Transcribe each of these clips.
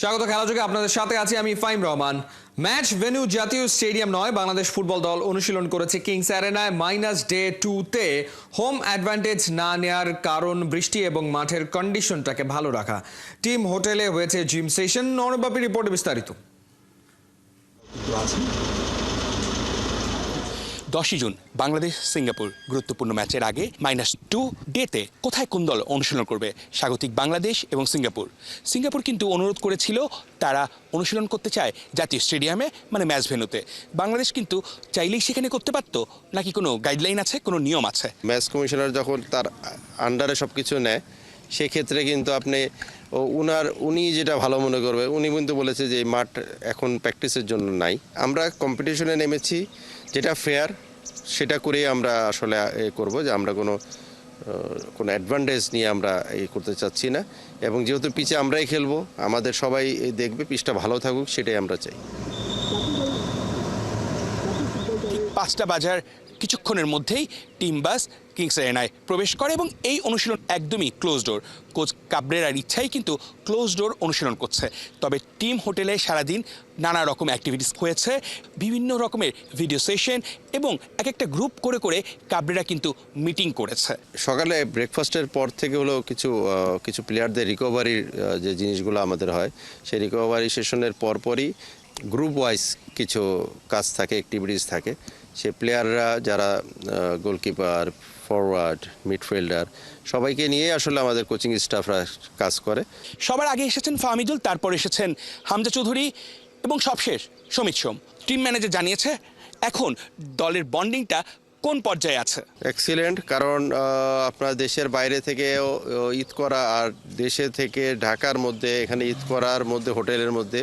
স্বাগত খেলাযোগে আপনাদের সাথে আছি আমি ফাইম রহমান। ম্যাচ ভেন্যু জাতীয় স্টেডিয়াম নয়, বাংলাদেশ ফুটবল দল অনুশীলন করেছে কিংস অ্যারেনায় -ডে 2-তে। হোম অ্যাডভান্টেজ না নেয়ার কারণ বৃষ্টি এবং মাঠের কন্ডিশনটাকে ভালো রাখা। টিম হোটেলে হয়েছে জিম সেশন। অর্ণবাপী রিপোর্টে বিস্তারিত। 10 জুন বাংলাদেশ সিঙ্গাপুর গুরুত্বপূর্ণ ম্যাচের আগে -2-ডেতে কোথায় কোন দল অনুশীলন করবে স্বাগতিক বাংলাদেশ এবং সিঙ্গাপুর। সিঙ্গাপুর কিন্তু অনুরোধ করেছিল তারা অনুশীলন করতে চায় জাতীয় স্টেডিয়ামে, মানে ম্যাচ ভেন্যুতে। বাংলাদেশ কিন্তু চাইলেই সেখানে করতে পারতো, নাকি কোনো গাইডলাইন আছে, কোনো নিয়ম আছে? ম্যাচ কমিশনার যখন তার আন্ডারে সব কিছু নেয়, সেক্ষেত্রে কিন্তু আপনি উনি যেটা ভালো মনে করবে, উনি কিন্তু বলেছে যে এই মাঠ এখন প্র্যাকটিসের জন্য নাই। আমরা কম্পিটিশনে নেমেছি, যেটা ফেয়ার সেটা করেই আমরা আসলে করব, যে আমরা কোনো অ্যাডভান্টেজ নিয়ে আমরা করতে চাচ্ছি না। এবং যেহেতু পিচে আমরাই খেলবো, আমাদের সবাই দেখবে, পিচটা ভালো থাকুক, সেটাই আমরা চাই। 5টা বাজার কিছুক্ষণের মধ্যেই টিম বাস কিংস অ্যারেনায় প্রবেশ করে এবং এই অনুশীলন একদমই ক্লোজ ডোর। কোচ কাবরেরার ইচ্ছাই কিন্তু ক্লোজ ডোর অনুশীলন করছে। তবে টিম হোটেলে সারাদিন নানা রকম অ্যাক্টিভিটিস হয়েছে, বিভিন্ন রকমের ভিডিও সেশন এবং এক একটা গ্রুপ করে করে কাবরেরা কিন্তু মিটিং করেছে। সকালে ব্রেকফাস্টের পর থেকে হলো কিছু প্লেয়ারদের রিকভারির যে জিনিসগুলো আমাদের হয়, সেই রিকভারি সেশনের পরপরই গ্রুপ ওয়াইজ কিছু কাজ থাকে, অ্যাক্টিভিটিস থাকে। সে প্লেয়াররা যারা গোলকিপার, ফরওয়ার্ড, মিডফিল্ডার, সবাইকে নিয়ে আসলে আমাদের কোচিং স্টাফরা কাজ করে। সবার আগে এসেছেন ফাহমিদুল, তারপর এসেছেন হামজা চৌধুরী এবং সবশেষ সমিত সোম। টিম ম্যানেজার জানিয়েছে এখন দলের বন্ডিংটা কোন পর্যায়ে আছে। এক্সিলেন্ট, কারণ আপনার দেশের বাইরে থেকে ঈদ করা আর দেশে থেকে ঢাকার মধ্যে এখানে ঈদ করার মধ্যে, হোটেলের মধ্যে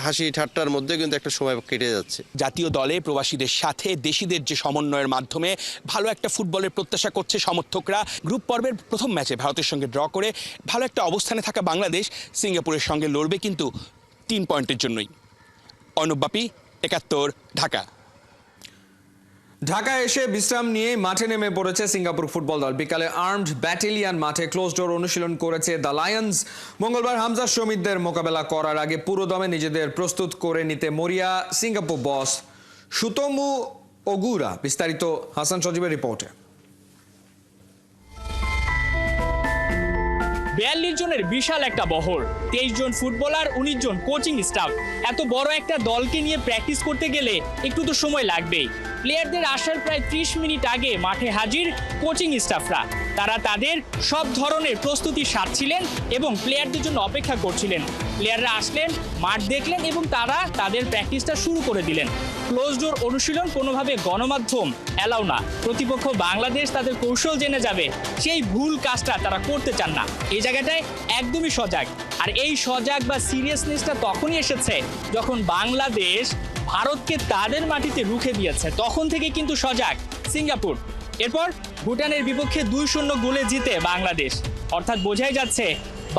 হাসি ঠাট্টার মধ্যে কিন্তু একটা সময় কেটে যাচ্ছে। জাতীয় দলে প্রবাসীদের সাথে দেশিদের যে সমন্বয়ের মাধ্যমে ভালো একটা ফুটবলের প্রত্যাশা করছে সমর্থকরা। গ্রুপ পর্বের প্রথম ম্যাচে ভারতের সঙ্গে ড্র করে ভালো একটা অবস্থানে থাকা বাংলাদেশ সিঙ্গাপুরের সঙ্গে লড়বে কিন্তু 3 পয়েন্টের জন্যই। অর্ণবাপী, 71, ঢাকা। ঢাকায় এসে বিশ্রাম নিয়ে মাঠে নেমে পড়েছে সিঙ্গাপুর ফুটবল দল। বিকালে আর্মড ব্যাটালিয়ন মাঠে ক্লোজ ডোর অনুশীলন করেছে দ্য লায়ন্স। মঙ্গলবার হামজা শমিতদের মোকাবেলা করার আগে পুরোদমে নিজেদের প্রস্তুত করে নিতে মরিয়া সিঙ্গাপুর বস সুতোমু ওগুরা। বিস্তারিত হাসান সজীবের রিপোর্টে। 42 জনের বিশাল একটা বহর, 23 জন ফুটবলার, 19 জন কোচিং স্টাফ। এত বড় একটা দলকে নিয়ে প্র্যাকটিস করতে গেলে একটু তো সময় লাগবেই। প্লেয়ারদের আসার প্রায় 30 মিনিট আগে মাঠে হাজির কোচিং স্টাফরা। তারা তাদের সব ধরনের প্রস্তুতি সারছিলেন এবং প্লেয়ারদের জন্য অপেক্ষা করছিলেন। প্লেয়াররা আসলেন, মাঠ দেখলেন এবং তারা তাদের প্র্যাকটিসটা শুরু করে দিলেন। ক্লোজ ডোর অনুশীলন কোনোভাবে গণমাধ্যম অ্যালাউ না। প্রতিপক্ষ বাংলাদেশ তাদের কৌশল জেনে যাবে, সেই ভুল কাজটা তারা করতে চান না। এই জায়গাটায় একদমই সজাগ। আর এই সজাগ বা সিরিয়াসনেসটা তখনই এসেছে যখন বাংলাদেশ ভারতকে তাদের মাটিতে রুখে দিয়েছে। তখন থেকে কিন্তু সজাগ সিঙ্গাপুর। এরপর ভুটানের বিপক্ষে 2-0 গোলে জিতে বাংলাদেশ। অর্থাৎ বোঝাই যাচ্ছে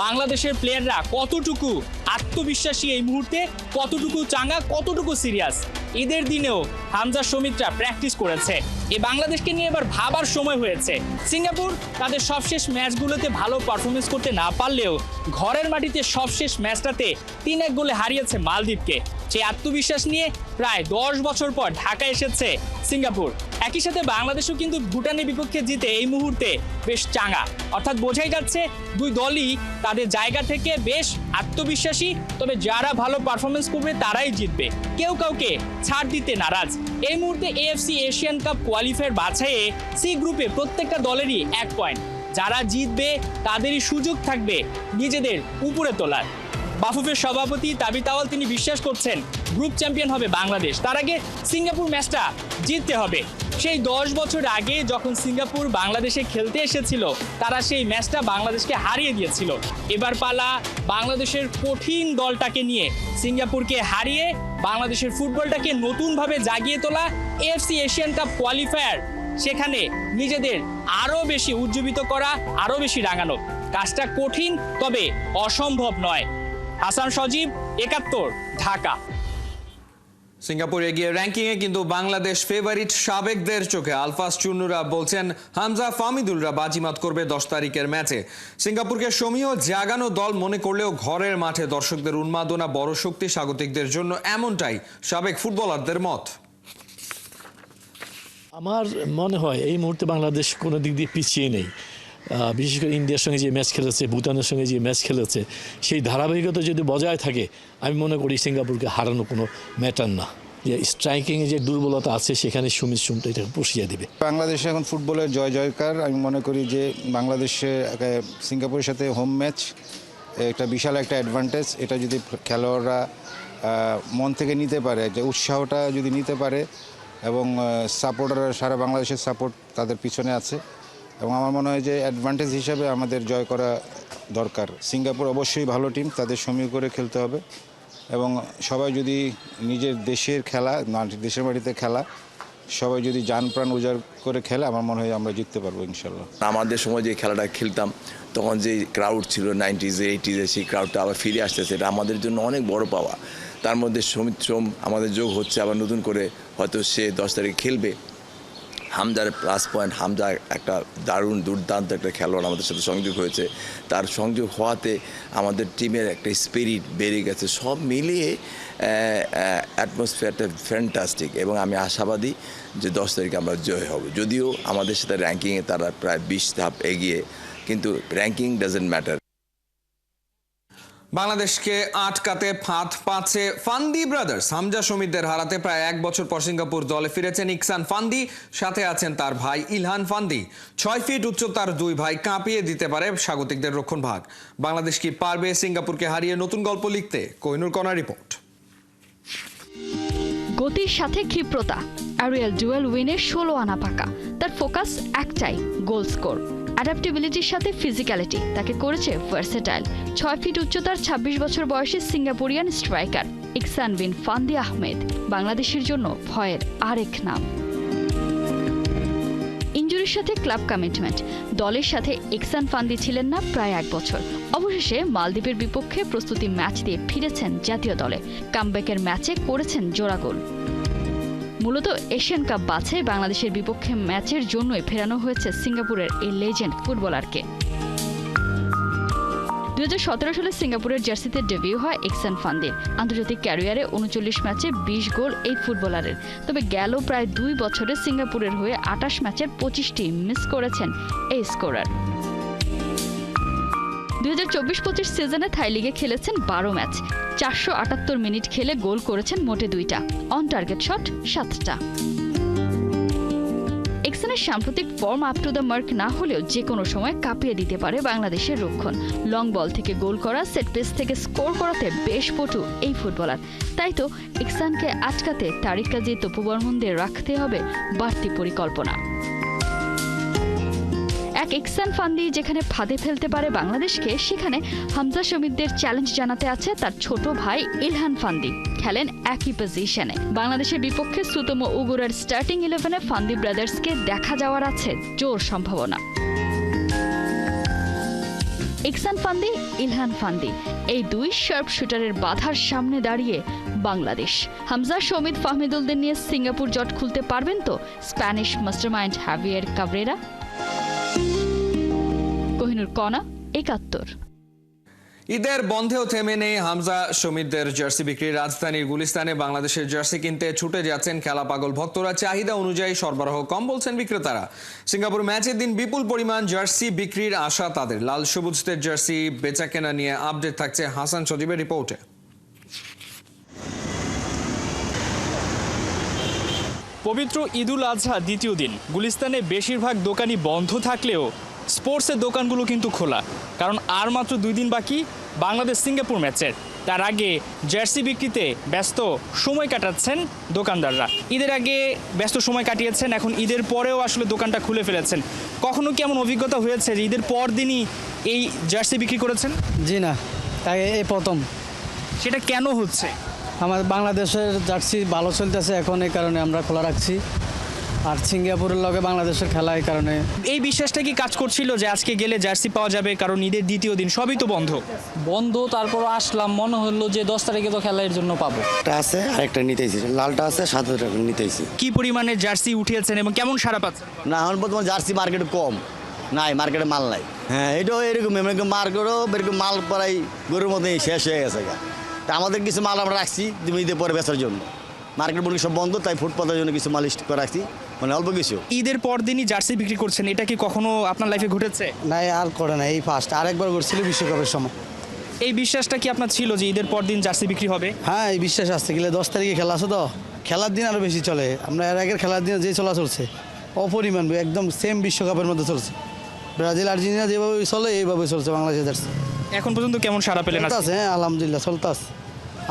বাংলাদেশের প্লেয়াররা কতটুকু আত্মবিশ্বাসী এই মুহূর্তে, কতটুকু চাঙ্গা, কতটুকু সিরিয়াস। ঈদের দিনেও হামজা সমিতরা প্র্যাকটিস করেছে। এই বাংলাদেশকে নিয়ে এবার ভাবার সময় হয়েছে। সিঙ্গাপুর তাদের সবশেষ ম্যাচগুলোতে ভালো পারফরমেন্স করতে না পারলেও ঘরের মাটিতে সবশেষ ম্যাচটাতে 3-1 গোলে হারিয়েছে মালদ্বীপকে। সেই আত্মবিশ্বাস নিয়ে প্রায় 10 বছর পর ঢাকা এসেছে সিঙ্গাপুর। একই সাথে বাংলাদেশও কিন্তু ভুটানের বিপক্ষে জিতে এই মুহূর্তে বেশ চাঙ্গা। অর্থাৎ বোঝাই যাচ্ছে দুই দলই তাদের জায়গা থেকে বেশ আত্মবিশ্বাসী। তবে যারা ভালো পারফরমেন্স করবে তারাই জিতবে, কেউ কাউকে ছাড় দিতে নারাজ। এই মুহূর্তে AFC এশিয়ান কাপ কোয়ালিফায়ার বাছাইয়ে সি গ্রুপে প্রত্যেকটা দলেরই 1 পয়েন্ট। যারা জিতবে তাদেরই সুযোগ থাকবে নিজেদের উপরে তোলার। বাফুফের সভাপতি তাবিত আউয়াল তিনি বিশ্বাস করছেন গ্রুপ চ্যাম্পিয়ন হবে বাংলাদেশ। তার আগে সিঙ্গাপুর ম্যাচটা জিততে হবে। সেই 10 বছর আগে যখন সিঙ্গাপুর বাংলাদেশে খেলতে এসেছিল, তারা সেই ম্যাচটা বাংলাদেশকে হারিয়ে দিয়েছিল। এবার পালা বাংলাদেশের কঠিন দলটাকে নিয়ে সিঙ্গাপুরকে হারিয়ে বাংলাদেশের ফুটবলটাকে নতুনভাবে জাগিয়ে তোলা। AFC এশিয়ান কাপ কোয়ালিফায়ার, সেখানে নিজেদের আরও বেশি উজ্জীবিত করা, আরও বেশি রাঙানো। কাজটা কঠিন, তবে অসম্ভব নয়। হাসান সজীব, 71, ঢাকা। সিঙ্গাপুর এগিয়ে র্যাঙ্কিংয়ে, কিন্তু বাংলাদেশ ফেভারিট। সাবেকদের চোখে আলফাস চুন্নুরা বলছেন হামজা ফাহমিদুলরা বাজিমাত করবে 10 তারিখের ম্যাচে। সিঙ্গাপুরকে সমীহ জাগানো দল মনে করলেও ঘরের মাঠে দর্শকদের উন্মাদনা বড় শক্তি স্বাগতিকদের জন্য, এমনটাই সাবেক ফুটবলারদের মত। আমার মনে হয় এই মুহূর্তে বাংলাদেশ কোনো দিক দিয়ে পিছিয়ে নেই। বিশেষ করে ইন্ডিয়ার সঙ্গে যে ম্যাচ খেলেছে, ভুটানের সঙ্গে যে ম্যাচ খেলেছে, সেই ধারাবাহিকতা যদি বজায় থাকে আমি মনে করি সিঙ্গাপুরকে হারানো কোনো ম্যাটার না। যে স্ট্রাইকিংয়ে যে দুর্বলতা আছে সেখানে সুমিত সুমটা এটাকে পুষিয়ে দিবে। বাংলাদেশে এখন ফুটবলের জয় জয়কার। আমি মনে করি যে বাংলাদেশে সিঙ্গাপুরের সাথে হোম ম্যাচ একটা বিশাল একটা অ্যাডভান্টেজ। এটা যদি খেলোয়াড়রা মন থেকে নিতে পারে, যে উৎসাহটা যদি নিতে পারে, এবং সাপোর্টাররা সারা বাংলাদেশের সাপোর্ট তাদের পিছনে আছে, এবং আমার মনে হয় যে অ্যাডভান্টেজ হিসাবে আমাদের জয় করা দরকার। সিঙ্গাপুর অবশ্যই ভালো টিম, তাদের সমীহ করে খেলতে হবে, এবং সবাই যদি নিজের দেশের খেলা, দেশের মাটিতে খেলা, সবাই যদি জান প্রাণ উজাড় করে খেলে, আমার মনে হয় আমরা জিততে পারবো ইনশাল্লাহ। আমাদের সময় যে খেলাটা খেলতাম তখন যে ক্রাউড ছিল 90s 80s, সেই ক্রাউডটা আবার ফিরে আসতেছে, এটা আমাদের জন্য অনেক বড় পাওয়া। তার মধ্যে সুমিত সোম আমাদের যোগ হচ্ছে আবার নতুন করে, হয়তো সে 10 তারিখ খেলবে। হামজার প্লাস পয়েন্ট, হামজা একটা দারুণ দুর্দান্ত একটা খেলোয়াড় আমাদের সাথে সংযোগ হয়েছে। তার সংযোগ হওয়াতে আমাদের টিমের একটা স্পিরিট বেড়ে গেছে। সব মিলিয়ে অ্যাটমসফিয়ারটা ফ্যান্টাস্টিক, এবং আমি আশাবাদী যে 10 তারিখে আমরা জয় হব। যদিও আমাদের সাথে র্যাঙ্কিংয়ে তারা প্রায় 20 ধাপ এগিয়ে, কিন্তু র্যাঙ্কিং ডাজেন্ট ম্যাটার। বাংলাদেশকে আটকাতে ফাঁদ পাচ্ছে ফান্দি ব্রাদার্স। হামজা শমীদদের হারাতে প্রায় 1 বছর পর সিঙ্গাপুর দলে ফিরেছেন ইকসান ফান্দি, সাথে আছেন তার ভাই ইলহান ফান্দি। 6 ফিট উচ্চতার দুই ভাই কাঁপিয়ে দিতে পারে স্বাগতিকদের রক্ষণভাগ। বাংলাদেশ কি পারবে সিঙ্গাপুরকে হারিয়ে নতুন গল্প লিখতে? কোহিনুর কণা রিপোর্ট। গতির সাথে ক্ষিপ্রতা, অ্যারিয়াল ডুয়েল উইনের 16 আনা পাকা। তার ফোকাস একটাই, গোল স্কোর। অ্যাডাপ্টেবিলিটির সাথে ফিজিক্যালিটি তাকে করেছে ভার্সেটাইল। 6 ফিট উচ্চতার 26 বছর বয়সী সিঙ্গাপুরিয়ান স্ট্রাইকার ইকসান বিন ফান্দি আহমেদ বাংলাদেশের জন্য ভয়ের আরেক নাম। ইনজুরির সাথে ক্লাব কমিটমেন্ট, দলের সাথে ইকসান ফান্দি ছিলেন না প্রায় 1 বছর। অবশেষে মালদ্বীপের বিপক্ষে প্রস্তুতি ম্যাচ দিয়ে ফিরেছেন জাতীয় দলে। কামব্যাকের ম্যাচে করেছেন জোড়া গোল। মূলত এশিয়ান কাপ বাছাই বাংলাদেশের বিপক্ষে ম্যাচের জন্যই ফেরানো হয়েছে সিঙ্গাপুরের এই লেজেন্ড ফুটবলারকে। 2017 সালে সিঙ্গাপুরের জার্সিতে ডেবিউ হয় ইকসান ফান্দির। আন্তর্জাতিক ক্যারিয়ারে 39 ম্যাচে 20 গোল এই ফুটবলারের। তবে গেল প্রায় 2 বছরে সিঙ্গাপুরের হয়ে 28 ম্যাচের 25টি মিস করেছেন এই স্কোরার। 2024-25 সিজনে থাই লিগে খেলেছেন 12 ম্যাচ, 478 মিনিট খেলে গোল করেছেন মোটে 2টা, অন টার্গেট শট 7টা। ইকসানের সাম্প্রতিক form up to the mark না হলেও যে কোনো সময় কাঁপিয়ে দিতে পারে বাংলাদেশের রক্ষণ। লং বল থেকে গোল করা, সেট পিস থেকে স্কোর করাতে বেশ পটু এই ফুটবলার। তাই তো ইকসানকে আটকাতে তারিক কাজী, তপু বর্মনদের রাখতে হবে বাড়তি পরিকল্পনা। এক ইকসান ফান্দি যেখানে ফাঁদে ফেলতে পারে বাংলাদেশকে, সেখানে হামজা শমীদদের চ্যালেঞ্জ জানাতে আছে তার ছোট ভাই ইলহান ফান্দি। খেলেন একই পজিশনে। বাংলাদেশের বিপক্ষে সুতোমো উগুরার স্টার্টিং 11-এ ফান্দি ব্রাদার্সকে দেখা যাওয়ার আছে জোর সম্ভাবনা। ইকসান ফান্দি, ইলহান ফান্দি, এই দুই শার্প শুটারের বাধার সামনে দাঁড়িয়ে বাংলাদেশ। হামজা শমীদ ফাহমিদুলদের নিয়ে সিঙ্গাপুর জট খুলতে পারবেন তো Spanish mastermind Javier Cabrera? Kohinoor কণা, 71। ঈদের বন্ধেও থেমে নেই হামজা শমীদদের জার্সি বিক্রি। রাজধানীর গুলিস্তানে বাংলাদেশের জার্সি কিনতে ছুটে যাচ্ছেন খেলা পাগল ভক্তরা। চাহিদা অনুযায়ী সরবরাহ কম বলছেন বিক্রেতারা। সিঙ্গাপুর ম্যাচের দিন বিপুল পরিমাণ জার্সি বিক্রির আশা তাদের। লাল সবুজদের জার্সি বেচাকেনা নিয়ে আপডেট থাকছে হাসান সজীবের রিপোর্টে। পবিত্র ঈদুল আজহা দ্বিতীয় দিন গুলিস্তানে বেশিরভাগ দোকানই বন্ধ থাকলেও স্পোর্টসের দোকানগুলো কিন্তু খোলা, কারণ আর মাত্র 2 দিন বাকি বাংলাদেশ সিঙ্গাপুর ম্যাচের। তার আগে জার্সি বিক্রিতে ব্যস্ত সময় কাটাচ্ছেন দোকানদাররা। ঈদের আগে ব্যস্ত সময় কাটিয়েছেন, এখন ঈদের পরেও আসলে দোকানটা খুলে ফেলেছেন। কখনো কি এমন অভিজ্ঞতা হয়েছে যে ঈদের পর দিনই এই জার্সি বিক্রি করেছেন? জি না, তাই এই প্রথম। সেটা কেন হচ্ছে? আমার বাংলাদেশের জার্সি ভালো চলতেছে এখন, এই কারণে আমরা খোলা রাখছি। আর সিঙ্গাপুরের লগে বাংলাদেশের খেলা এই কারণে। এই বিশ্বাসটা কি কাজ করছিল যে আজকে গেলে জার্সি পাওয়া যাবে, কারণ ঈদের দ্বিতীয় দিন সবই তো বন্ধ? বন্ধ, তারপর আসলাম, মনে হলো যে 10 তারিখে তো খেলা এর জন্য পাবো। একটা আছে আরেকটা নিতেইছি, লালটা আছে সাদাটা নিতেইছি। কি পরিমাণে জার্সি উঠিয়েছেন এবং কেমন সাড়া পাচ্ছেন? না এখন বর্তমানে জার্সি মার্কেটে কম নাই, মার্কেটে মাল নাই। হ্যাঁ এটাও এরকম মার্কেটও এরকম মাল প্রায় গরুর মধ্যেই শেষ হয়ে গেছে। তা আমাদের কিছু মাল আমরা রাখছি ঈদের পরে বেচার জন্য। মার্কেট বলি সব বন্ধ, তাই ফুটপাতের জন্য কিছু মাল করে রাখছি, মানে অল্প কিছু। ঈদের পর দিনই জার্সি বিক্রি করছেন, এটা কি কখনো আপনার লাইফে ঘটেছে? নাই আর করে না, এই ফার্স্ট। আরেকবার করছিল বিশ্বকাপের সময়। এই বিশ্বাসটা কি আপনার ছিল যে ঈদের পর দিন জার্সি বিক্রি হবে? হ্যাঁ এই বিশ্বাস আসতে গেলে 10 তারিখে খেলা আছে তো, খেলার দিন আরও বেশি চলে। আমরা এর আগের খেলার দিনে যে চলছে অপরিমাণ, একদম সেম বিশ্বকাপের মধ্যে চলছে। ব্রাজিল আর্জেন্টিনা যেভাবে চলে এইভাবে চলছে বাংলাদেশের জার্সি। এখন পর্যন্ত কেমন সাড়া পেলেন? চলতেছে, হ্যাঁ আলহামদুলিল্লাহ চলতেছে।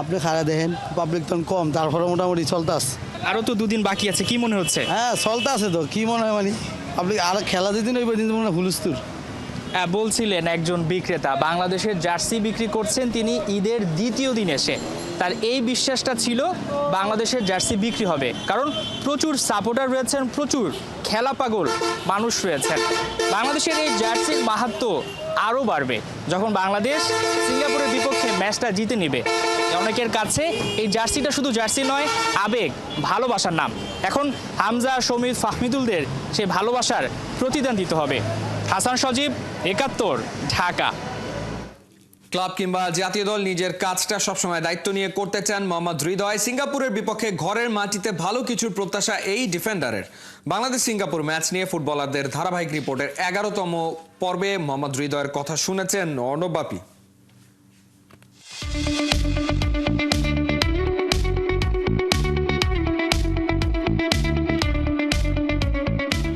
আপনি খাড়া দেখেন, পাবলিক তখন কম, তারপরে মোটামুটি চলতেছে। আরও তো দুদিন বাকি আছে, কি মনে হচ্ছে? হ্যাঁ চলতেছে তো, কি মনে হয় মানে আপনি আর খেলা দিন ওই দিন মনে হয় হুলস্থুল। বলছিলেন একজন বিক্রেতা বাংলাদেশের জার্সি বিক্রি করছেন তিনি ঈদের দ্বিতীয় দিন এসে। তার এই বিশ্বাসটা ছিল বাংলাদেশের জার্সি বিক্রি হবে, কারণ প্রচুর সাপোর্টার রয়েছেন, প্রচুর খেলা পাগল মানুষ রয়েছেন। বাংলাদেশের এই জার্সির মাহাত্ম্য আরও বাড়বে যখন বাংলাদেশ সিঙ্গাপুরের বিপক্ষে ম্যাচটা জিতে নেবে। অনেকের কাছে এই জার্সিটা শুধু জার্সি নয়, আবেগ, ভালোবাসার নাম। এখন হামজা, শমীদ, ফাহমিদুলদের সেই ভালোবাসার প্রতিদান দিতে হবে। হাসান সজীব, ৭১, ঢাকা। ক্লাব কিংবা জাতীয় দল নিজের কাজটা সবসময় দায়িত্ব নিয়ে করতে চান মোহাম্মদ হৃদয়। সিঙ্গাপুরের বিপক্ষে ঘরের মাটিতে ভালো কিছুর প্রত্যাশা এই ডিফেন্ডারের। বাংলাদেশ সিঙ্গাপুর ম্যাচ নিয়ে ফুটবলারদের ধারাবাহিক রিপোর্টের ১১তম পর্বে মোহাম্মদ হৃদয়ের কথা শুনেছেন অর্ণব বাপি।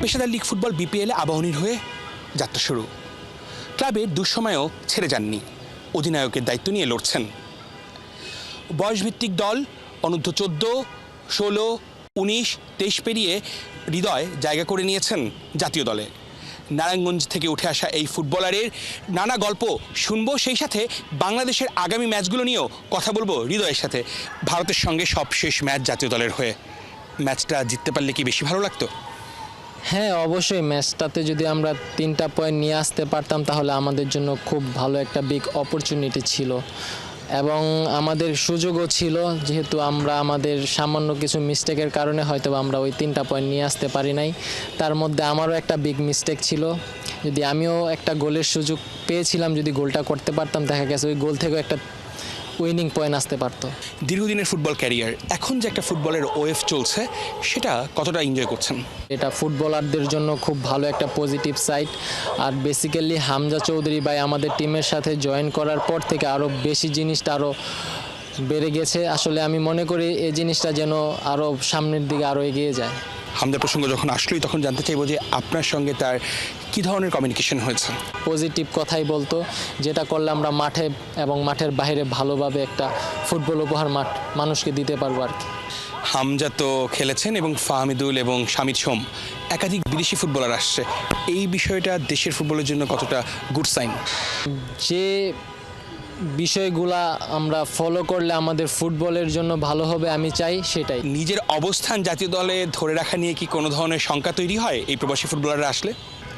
পেশাদার লীগ ফুটবল বিপিএলে আবাহনীর হয়ে যাত্রা শুরু। ক্লাবের দুঃসময়েও ছেড়ে যাননি, অধিনায়কের দায়িত্ব নিয়ে লড়ছেন। বয়সভিত্তিক দল অনূর্ধ্ব 14, 16, 19, 23 পেরিয়ে হৃদয় জায়গা করে নিয়েছেন জাতীয় দলে। নারায়ণগঞ্জ থেকে উঠে আসা এই ফুটবলারের নানা গল্প শুনবো, সেই সাথে বাংলাদেশের আগামী ম্যাচগুলো নিয়েও কথা বলবো হৃদয়ের সাথে। ভারতের সঙ্গে সবশেষ ম্যাচ জাতীয় দলের হয়ে, ম্যাচটা জিততে পারলে কি বেশি ভালো লাগতো? হ্যাঁ অবশ্যই, ম্যাচটাতে যদি আমরা 3টা পয়েন্ট নিয়ে আসতে পারতাম তাহলে আমাদের জন্য খুব ভালো একটা বিগ অপরচুনিটি ছিল এবং আমাদের সুযোগও ছিল, যেহেতু আমরা আমাদের সামান্য কিছু মিস্টেকের কারণে হয়তো আমরা ওই 3টা পয়েন্ট নিয়ে আসতে পারি নাই। তার মধ্যে আমারও একটা বিগ মিস্টেক ছিল, যদি আমিও একটা গোলের সুযোগ পেয়েছিলাম, যদি গোলটা করতে পারতাম দেখা গেছে ওই গোল থেকেও একটা উইনিং পয়েন্ট আসতে পারতো। দীর্ঘদিনের ফুটবল ক্যারিয়ার, এখন যে একটা ফুটবলের ওয়েভ চলছে সেটা কতটা এনজয় করছেন? এটা ফুটবলারদের জন্য খুব ভালো একটা পজিটিভ সাইড। আর বেসিক্যালি হামজা চৌধুরী ভাই আমাদের টিমের সাথে জয়েন করার পর থেকে আরও বেশি জিনিসটা আরও বেড়ে গেছে। আসলে আমি মনে করি এই জিনিসটা যেন আরও সামনের দিকে আরও এগিয়ে যায়। হামজা প্রসঙ্গ যখন আসলোই তখন জানতে চাইবো যে আপনার সঙ্গে তার কী ধরনের কমিউনিকেশন হয়েছে? পজিটিভ কথাই বলতো, যেটা করলে আমরা মাঠে এবং মাঠের বাইরে ভালোভাবে একটা ফুটবল উপহার মানুষকে দিতে পারবো আর কি। হামজা তো খেলেছেন এবং ফাহমিদুল এবং শামিদ সোম, একাধিক বিদেশি ফুটবলার আসছে, এই বিষয়টা দেশের ফুটবলের জন্য কতটা গুড সাইন? যে বিষয়গুলা আমরা ফলো করলে আমাদের ফুটবলের জন্য ভালো হবে আমি চাই সেটাই। নিজের অবস্থান জাতীয় দলে ধরে রাখা নিয়ে কি কোনো ধরনের শঙ্কা তৈরি হয় এই প্রবাসী ফুটবলাররা আসলে?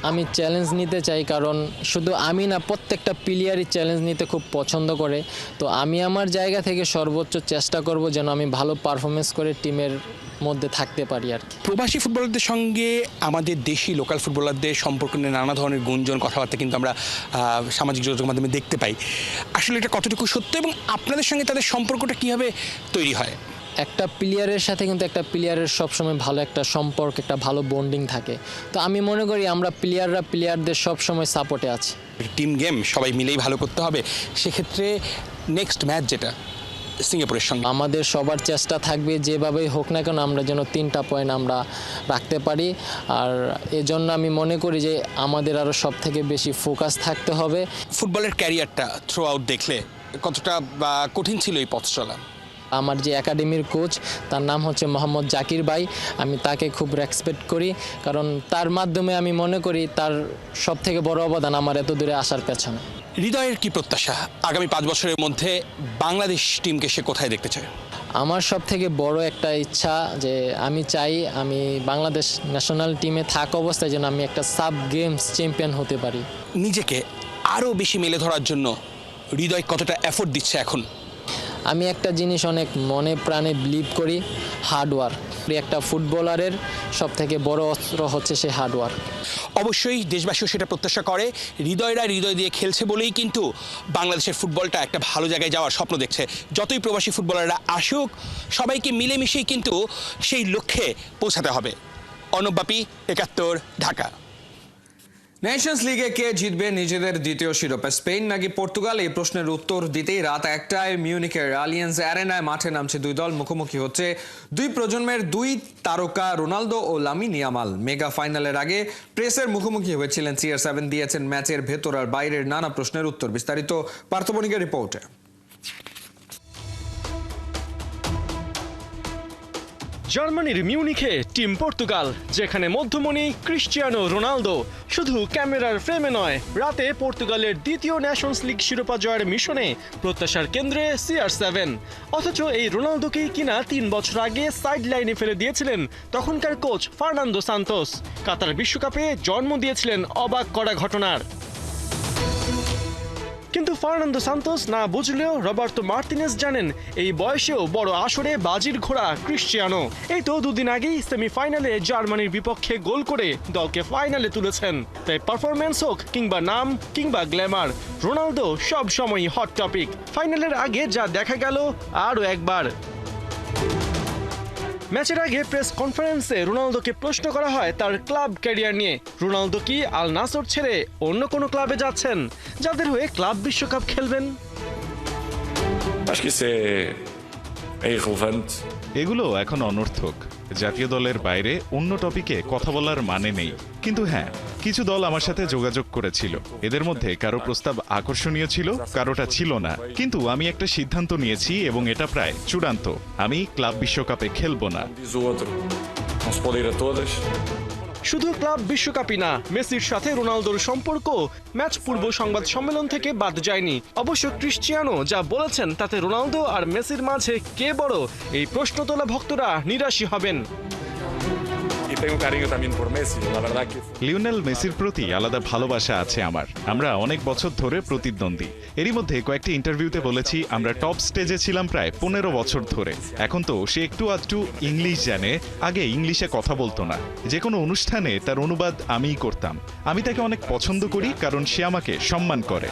আমি চ্যালেঞ্জ নিতে চাই, কারণ শুধু আমি না, প্রত্যেকটা প্লেয়ারই চ্যালেঞ্জ নিতে খুব পছন্দ করে। তো আমি আমার জায়গা থেকে সর্বোচ্চ চেষ্টা করব যেন আমি ভালো পারফরমেন্স করে টিমের মধ্যে থাকতে পারি আর কি। প্রবাসী ফুটবলারদের সঙ্গে আমাদের দেশি লোকাল ফুটবলারদের সম্পর্ক নিয়ে নানা ধরনের গুঞ্জন কথাবার্তা কিন্তু আমরা সামাজিক যোগাযোগ মাধ্যমে দেখতে পাই। আসলে এটা কতটুকু সত্য এবং আপনাদের সঙ্গে তাদের সম্পর্কটা কীভাবে তৈরি হয়? একটা প্লেয়ারের সাথে কিন্তু একটা প্লেয়ারের সবসময় ভালো একটা সম্পর্ক, একটা ভালো বন্ডিং থাকে। তো আমি মনে করি আমরা প্লেয়ারদের সবসময় সাপোর্টে আছি। টিম গেম সবাই মিলেই ভালো করতে হবে, সেক্ষেত্রে নেক্সট ম্যাচ যেটা সিঙ্গাপুরের সঙ্গে, আমাদের সবার চেষ্টা থাকবে যেভাবেই হোক না কেন আমরা যেন 3টা পয়েন্ট আমরা রাখতে পারি। আর এজন্য আমি মনে করি যে আমাদের আরও সব থেকে বেশি ফোকাস থাকতে হবে। ফুটবলের ক্যারিয়ারটা থ্রু আউট দেখলে কতটা কঠিন ছিল এই পথ চলা? আমার যে একাডেমির কোচ, তার নাম হচ্ছে মোহাম্মদ জাকির ভাই, আমি তাকে খুব রেসপেক্ট করি, কারণ তার মাধ্যমে আমি মনে করি তার সব থেকে বড় অবদান আমার এত দূরে আসার পেছনে। হৃদয়ের কি প্রত্যাশা আগামী 5 বছরের মধ্যে বাংলাদেশ টিমকে সে কোথায় দেখতে চায়? আমার সব থেকে বড় একটা ইচ্ছা যে আমি চাই আমি বাংলাদেশ ন্যাশনাল টিমে থাকা অবস্থায় যেন আমি একটা সাব গেমস চ্যাম্পিয়ন হতে পারি। নিজেকে আরও বেশি মেলে ধরার জন্য হৃদয় কতটা এফোর্ট দিচ্ছে এখন? আমি একটা জিনিস অনেক মনে প্রাণে বিলিভ করি, হার্ডওয়ার্ক। একটা ফুটবলারের সব থেকে বড় অস্ত্র হচ্ছে সে হার্ডওয়ার্ক। অবশ্যই দেশবাসীও সেটা প্রত্যাশা করে। হৃদয়রা হৃদয় দিয়ে খেলছে বলেই কিন্তু বাংলাদেশের ফুটবলটা একটা ভালো জায়গায় যাওয়ার স্বপ্ন দেখছে। যতই প্রবাসী ফুটবলাররা আসুক, সবাইকে মিলেমিশেই কিন্তু সেই লক্ষ্যে পৌঁছাতে হবে। অর্ণব বাপি, ৭১, ঢাকা। নেশনস লিগে কে জিতবে নিজেদের দ্বিতীয় শিরোপা, স্পেন নাকি পর্তুগাল? এই প্রশ্নের উত্তর দিতেই রাত ১টায় মিউনিখের আলিয়ান্স অ্যারেনায় মাঠে নামছে দুই দল। মুখোমুখি হচ্ছে দুই প্রজন্মের দুই তারকা রোনালদো ও লামিন ইয়ামাল। মেগা ফাইনালের আগে প্রেসের মুখোমুখি হয়েছিলেন CR7, দিয়েছেন ম্যাচের ভেতর আর বাইরের নানা প্রশ্নের উত্তর। বিস্তারিত পার্থ বণিকের রিপোর্টে। জার্মানির মিউনিখে টিম পর্তুগাল, যেখানে মধ্যমণি ক্রিশ্চিয়ানো রোনালদো শুধু ক্যামেরার ফ্রেমে নয়, রাতে পর্তুগালের দ্বিতীয় ন্যাশনস লিগ শিরোপা জয়ের মিশনে প্রত্যাশার কেন্দ্রে CR7। অথচ এই রোনালদোকেই কিনা ৩ বছর আগে সাইড লাইনে ফেলে দিয়েছিলেন তখনকার কোচ ফার্নান্দো সান্তোস। কাতার বিশ্বকাপে জন্ম দিয়েছিলেন অবাক করা ঘটনার। কিন্তু ফার্নান্দো সান্তোস না বুঝলেও রবার্তো মার্তিনেজ জানেন এই বয়সেও বড় আসরে বাজির ঘোড়া ক্রিশ্চিয়ানো। এই তো দুদিন আগেই সেমিফাইনালে জার্মানির বিপক্ষে গোল করে দলকে ফাইনালে তুলেছেন। তাই পারফরম্যান্স হোক কিংবা নাম কিংবা গ্ল্যামার, রোনালদো সব সময়ই হট টপিক। ফাইনালের আগে যা দেখা গেল আরও একবার। ম্যাচের আগে প্রেস কনফারেন্সে রোনালদোকে প্রশ্ন করা হয় তার ক্লাব ক্যারিয়ার নিয়ে। রোনালদো কি আল নাসর ছেড়ে অন্য কোনো ক্লাবে যাচ্ছেন, যাদের হয়ে ক্লাব বিশ্বকাপ খেলবেন? এগুলো এখন অনর্থক। জাতীয় দলের বাইরে অন্য টপিকে কথা বলার মানে নেই। কিন্তু হ্যাঁ, কিছু দল আমার সাথে যোগাযোগ করেছিল। এদের মধ্যে কারো প্রস্তাব আকর্ষণীয় ছিল, কারোটা ছিল না। কিন্তু আমি একটা সিদ্ধান্ত নিয়েছি এবং এটা প্রায় চূড়ান্ত। আমি ক্লাব বিশ্বকাপে খেলবো না। শুধু ক্লাব বিশ্বকাপই না, মেসির সাথে রোনালদোর সম্পর্ক ম্যাচ পূর্ব সংবাদ সম্মেলন থেকে বাদ যায়নি। অবশ্য ক্রিশ্চিয়ানো যা বলেছেন তাতে রোনালদো আর মেসির মাঝে কে বড়, এই প্রশ্ন তোলা ভক্তরা নিরাশী হবেন। লিওনেল মেসির প্রতি আলাদা ভালোবাসা আছে আমার। আমরা অনেক বছর ধরে প্রতিদ্বন্দ্বী। এরই মধ্যে কয়েকটি ইন্টারভিউতে বলেছি আমরা টপ স্টেজে ছিলাম প্রায় ১৫ বছর ধরে। এখন তো সে একটু আধটু ইংলিশ জানে, আগে ইংলিশে কথা বলতো না। যে কোনো অনুষ্ঠানে তার অনুবাদ আমিই করতাম। আমি তাকে অনেক পছন্দ করি কারণ সে আমাকে সম্মান করে।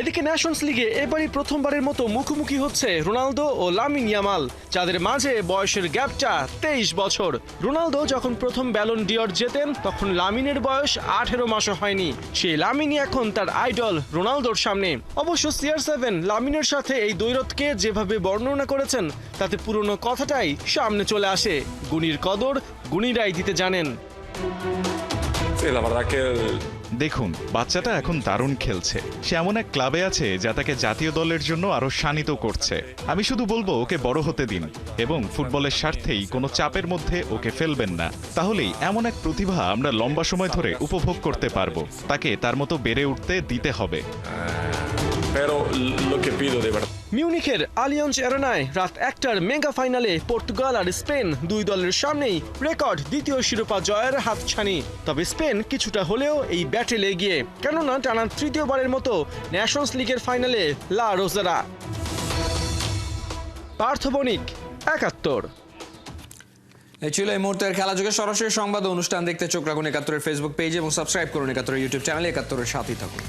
এদিকে ন্যাশনস লিগে এবারই প্রথমবারের মতো মুখোমুখি হচ্ছে রোনালদো ও লামিন ইয়ামাল, যাদের মাঝে বয়সের গ্যাপটা ২৩ বছর। রোনালদো যখন প্রথম ব্যালন ডিওর জেতেন তখন লামিনের বয়স ১৮ মাসও হয়নি। সেই লামিনই এখন তার আইডল রোনালদোর সামনে। অবশ্য CR7 লামিনের সাথে এই দ্বৈরথকে যেভাবে বর্ণনা করেছেন তাতে পুরনো কথাটাই সামনে চলে আসে, গুণীর কদর গুণীরাই দিতে জানেন। দেখুন, বাচ্চাটা এখন দারুণ খেলছে। সে এমন এক ক্লাবে আছে যা তাকে জাতীয় দলের জন্য আরো শানিত করছে। আমি শুধু বলবো ওকে বড় হতে দিন এবং ফুটবলের স্বার্থেই কোনো চাপের মধ্যে ওকে ফেলবেন না। তাহলেই এমন এক প্রতিভা আমরা লম্বা সময় ধরে উপভোগ করতে পারবো। তাকে তার মতো বেড়ে উঠতে দিতে হবে। মিউনিখের আলিয়ান্স অ্যারেনায় রাত ১টার মেগা ফাইনালে পর্তুগাল আর স্পেন দুই দলের সামনেই রেকর্ড দ্বিতীয় শিরোপা জয়ের হাতছানি। তবে স্পেন কিছুটা হলেও এই ব্যাটেলে এগিয়ে, কেননা টানা তৃতীয়বারের মতো ন্যাশনস লিগের ফাইনালে লা রোজারা। পার্থ বণিক, ৭১। এই ছিল এই মুহূর্তের খেলা যুগে সরাসরি সংবাদ অনুষ্ঠান দেখতে চোখ রাখুন ৭১-এর ফেসবুক পেজ এবং সাবস্ক্রাইব করুন ৭১-এর ইউটিউব চ্যানেলে। ৭১-এর সাথেই থাকুন।